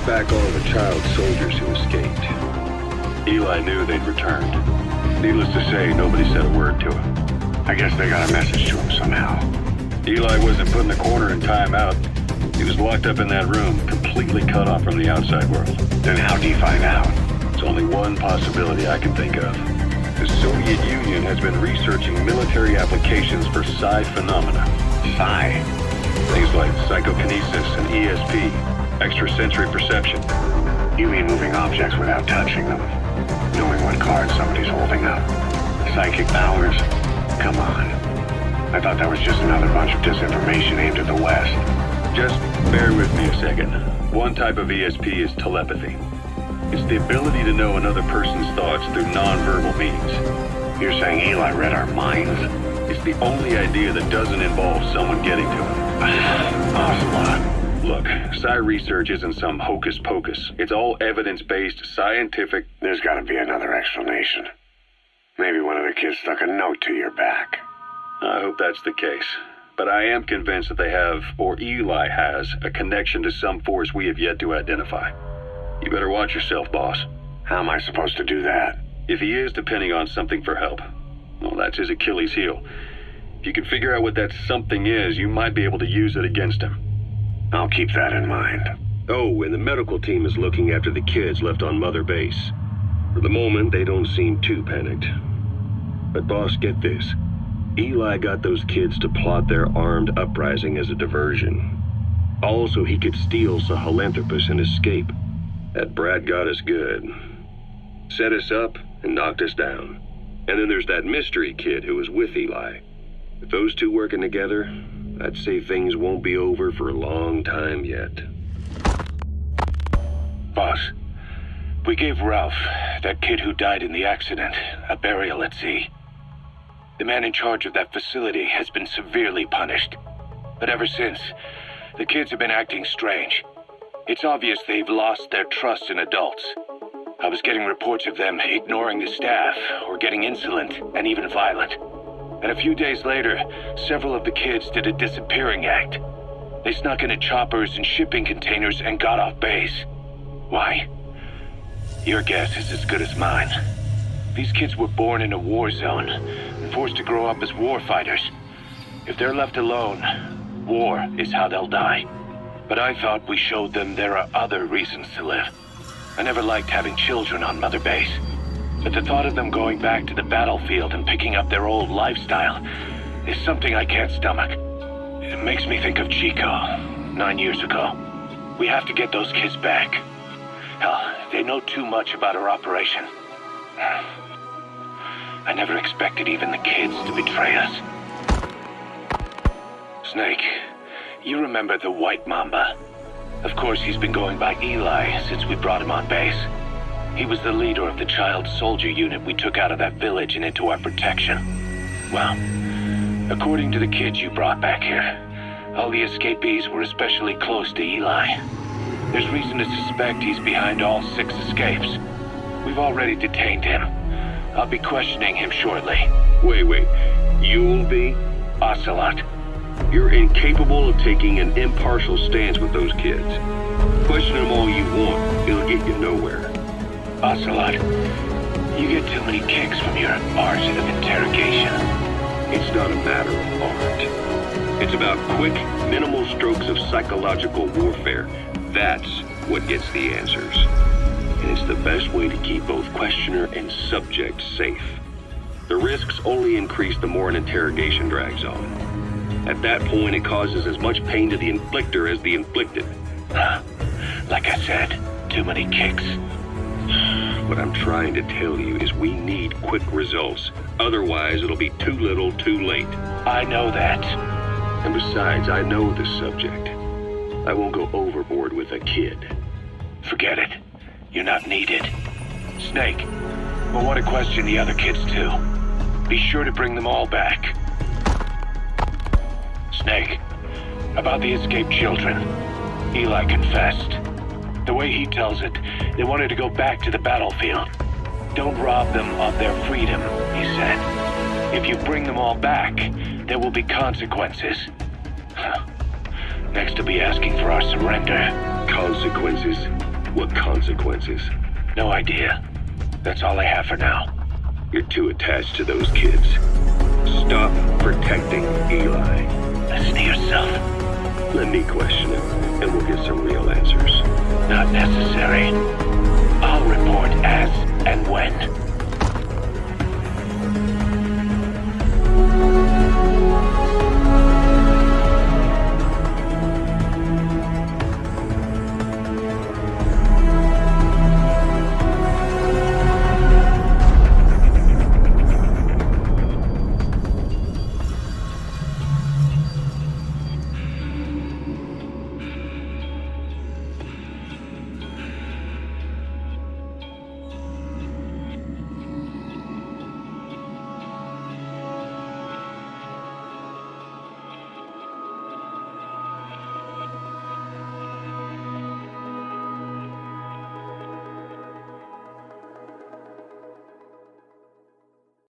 back all the child soldiers who escaped. Eli knew they'd returned. Needless to say, nobody said a word to him. I guess they got a message to him somehow. Eli wasn't put in the corner in timeout. He was locked up in that room, completely cut off from the outside world. Then how'd he find out? There's only one possibility I can think of. The Soviet Union has been researching military applications for psi phenomena. Psi? Things like psychokinesis and ESP, extrasensory perception. You mean moving objects without touching them? Knowing what cards somebody's holding up? Psychic powers? Come on. I thought that was just another bunch of disinformation aimed at the West. Just bear with me a second. One type of ESP is telepathy. It's the ability to know another person's thoughts through non-verbal means. You're saying Eli read our minds? It's the only idea that doesn't involve someone getting to him. Ocelot. Look, psi research isn't some hocus pocus. It's all evidence-based, scientific... There's gotta be another explanation. Maybe one of the kids stuck a note to your back. I hope that's the case. But I am convinced that they have, or Eli has, a connection to some force we have yet to identify. You better watch yourself, boss. How am I supposed to do that? If he is depending on something for help, well, that's his Achilles heel. If you can figure out what that something is, you might be able to use it against him. I'll keep that in mind. Oh, and the medical team is looking after the kids left on Mother Base. For the moment, they don't seem too panicked. But boss, get this. Eli got those kids to plot their armed uprising as a diversion. Also, he could steal Sahelanthropus and escape. That brat got us good. Set us up and knocked us down. And then there's that mystery kid who was with Eli. With those two working together, I'd say things won't be over for a long time yet. Boss, we gave Ralph, that kid who died in the accident, a burial at sea. The man in charge of that facility has been severely punished. But ever since, the kids have been acting strange. It's obvious they've lost their trust in adults. I was getting reports of them ignoring the staff, or getting insolent, and even violent. And a few days later, several of the kids did a disappearing act. They snuck into choppers and shipping containers and got off base. Why? Your guess is as good as mine. These kids were born in a war zone, and forced to grow up as war fighters. If they're left alone, war is how they'll die. But I thought we showed them there are other reasons to live. I never liked having children on Mother Base. But the thought of them going back to the battlefield and picking up their old lifestyle is something I can't stomach. It makes me think of Chico, 9 years ago. We have to get those kids back. Hell, they know too much about our operation. I never expected even the kids to betray us. Snake, you remember the White Mamba? Of course, he's been going by Eli since we brought him on base. He was the leader of the child soldier unit we took out of that village and into our protection. Well, according to the kids you brought back here, all the escapees were especially close to Eli. There's reason to suspect he's behind all 6 escapes. We've already detained him. I'll be questioning him shortly. Wait. You'll be? Ocelot. You're incapable of taking an impartial stance with those kids. Question them all you want. It'll get you nowhere. Ocelot, you get too many kicks from your art of interrogation. It's not a matter of art. It's about quick, minimal strokes of psychological warfare. That's what gets the answers. And it's the best way to keep both questioner and subject safe. The risks only increase the more an interrogation drags on. At that point, it causes as much pain to the inflictor as the inflicted. Like I said, too many kicks. What I'm trying to tell you is we need quick results. Otherwise, it'll be too little, too late. I know that. And besides, I know the subject. I won't go overboard with a kid. Forget it. You're not needed. Snake, we'll want to question the other kids too. Be sure to bring them all back. Snake, about the escaped children. Eli confessed. The way he tells it, they wanted to go back to the battlefield. Don't rob them of their freedom, he said. If you bring them all back, there will be consequences. Next, he'll be asking for our surrender. Consequences? What consequences? No idea. That's all I have for now. You're too attached to those kids. Stop protecting Eli. Listen to yourself. Let me question him, and we'll get some real answers. Not necessary. I'll report as and when.